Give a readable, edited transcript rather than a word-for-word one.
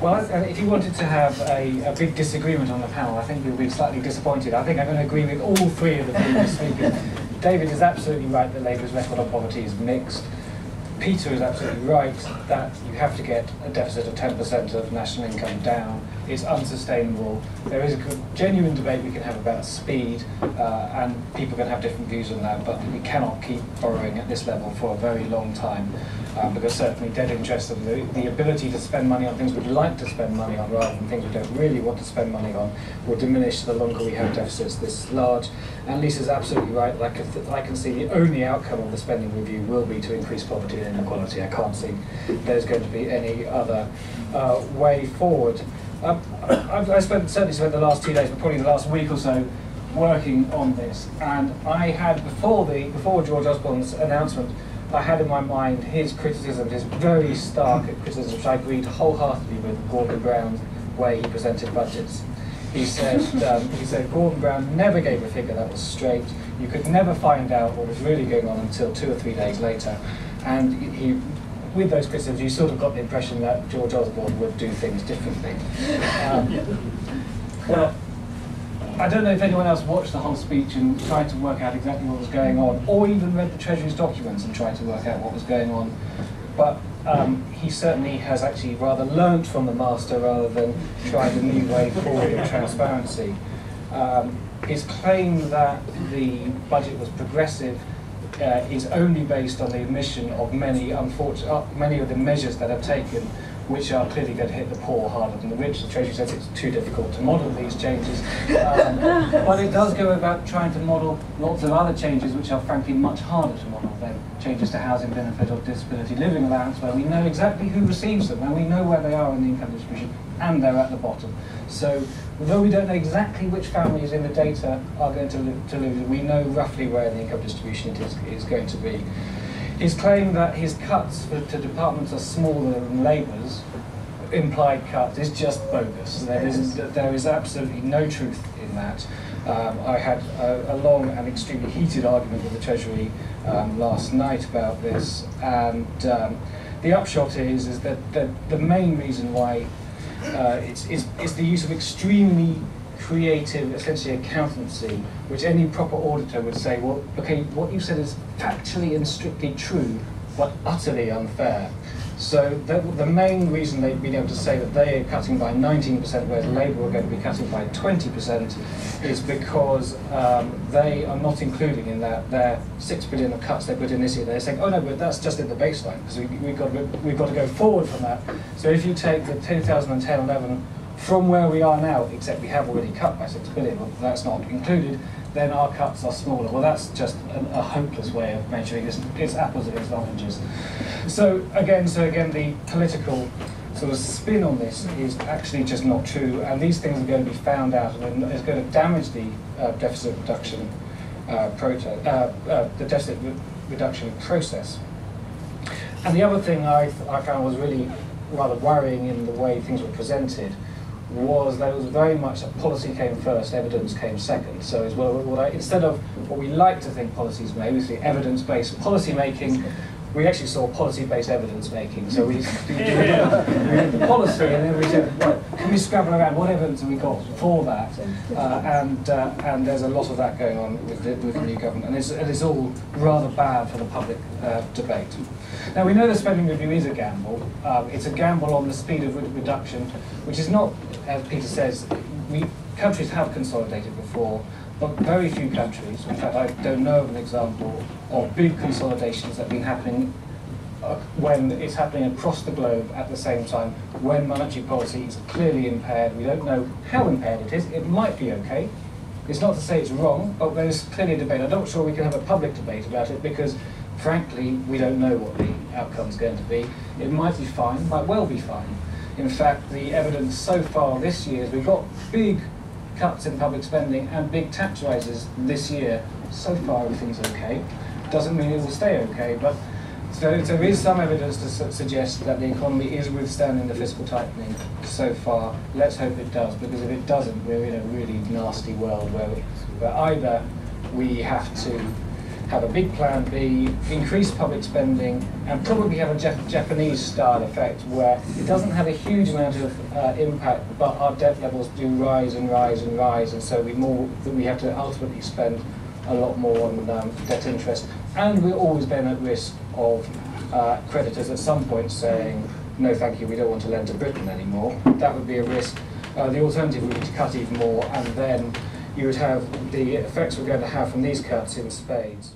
Well, if you wanted to have a big disagreement on the panel, I think you'll be slightly disappointed. I think I'm going to agree with all three of the previous speakers. David is absolutely right that Labour's record on poverty is mixed. Peter is absolutely right that you have to get a deficit of 10% of national income down. It's unsustainable. There is a genuine debate we can have about speed, and people can have different views on that, but we cannot keep borrowing at this level for a very long time, because certainly dead interest and the ability to spend money on things we'd like to spend money on rather than things we don't really want to spend money on will diminish the longer we have deficits this large. And Lisa's absolutely right. I can see the only outcome of the spending review will be to increase poverty and inequality. I can't see there's going to be any other way forward. I've certainly spent the last 2 days, but probably the last week or so, working on this. And I had, before George Osborne's announcement, I had in my mind his criticism, his very stark criticism, which I agreed wholeheartedly with Gordon Brown's way he presented budgets. He said Gordon Brown never gave a figure that was straight. You could never find out what was really going on until 2 or 3 days later. And with those criticisms, you sort of got the impression that George Osborne would do things differently. Well, I don't know if anyone else watched the whole speech and tried to work out exactly what was going on, or even read the Treasury's documents and tried to work out what was going on. But he certainly has actually rather learnt from the master rather than tried a new way forward in transparency. His claim that the budget was progressive is only based on the omission of many of the measures that are taken, which are clearly going to hit the poor harder than the rich. The Treasury says it's too difficult to model these changes, but it does go about trying to model lots of other changes which are frankly much harder to model than changes to housing benefit or disability living allowance, where we know exactly who receives them and we know where they are in the income distribution and they're at the bottom. So although we don't know exactly which families in the data are going to lose, we know roughly where the income distribution is going to be. His claim that his cuts to departments are smaller than Labour's implied cut is just bogus. There is absolutely no truth in that. I had a long and extremely heated argument with the Treasury last night about this, and the upshot is that the main reason why it's the use of extremely creative, essentially accountancy, which any proper auditor would say, well, okay, what you said is factually and strictly true, but utterly unfair. So the main reason they've been able to say that they are cutting by 19%, whereas Labour are going to be cutting by 20%, is because they are not including in that their £6 billion of cuts they put in this year. They're saying, oh no, but that's just in the baseline, because we've got to go forward from that. So if you take the 2010-11 from where we are now, except we have already cut by £6 billion, but that's not included, then our cuts are smaller. Well, that's just a hopeless way of measuring this. It's apples against oranges. So again, the political sort of spin on this is actually just not true, and these things are going to be found out, and it's going to damage the deficit reduction process. And the other thing I found was really rather worrying in the way things were presented was that it was very much that policy came first, evidence came second. So as well, instead of what we like to think policies made, we see evidence-based policy making, we actually saw policy-based evidence making. So we did the policy, and then we said, right, can we scrabble around what evidence have we got for that? And there's a lot of that going on with the new government, and it's all rather bad for the public debate. Now, we know the spending review is a gamble. It's a gamble on the speed of reduction, which is not, as Peter says, countries have consolidated before, but very few countries. In fact, I don't know of an example of big consolidations that have been happening when it's happening across the globe at the same time, when monetary policy is clearly impaired. We don't know how impaired it is. It might be okay. It's not to say it's wrong, but there's clearly a debate. I'm not sure we can have a public debate about it because, frankly, we don't know what the outcome's going to be. It might be fine, might well be fine. In fact, the evidence so far this year is we've got big cuts in public spending and big tax rises this year. So far, everything's okay. Doesn't mean it will stay okay, but so there is some evidence to suggest that the economy is withstanding the fiscal tightening so far. Let's hope it does, because if it doesn't, we're in a really nasty world where either we have to have a big plan B, increase public spending, and probably have a Japanese-style effect where it doesn't have a huge amount of impact, but our debt levels do rise and rise and rise, and so we have to ultimately spend a lot more on debt interest. And we're always been at risk of creditors at some point saying, no thank you, we don't want to lend to Britain anymore. That would be a risk. The alternative would be to cut even more, and then you would have the effects we're going to have from these cuts in spades.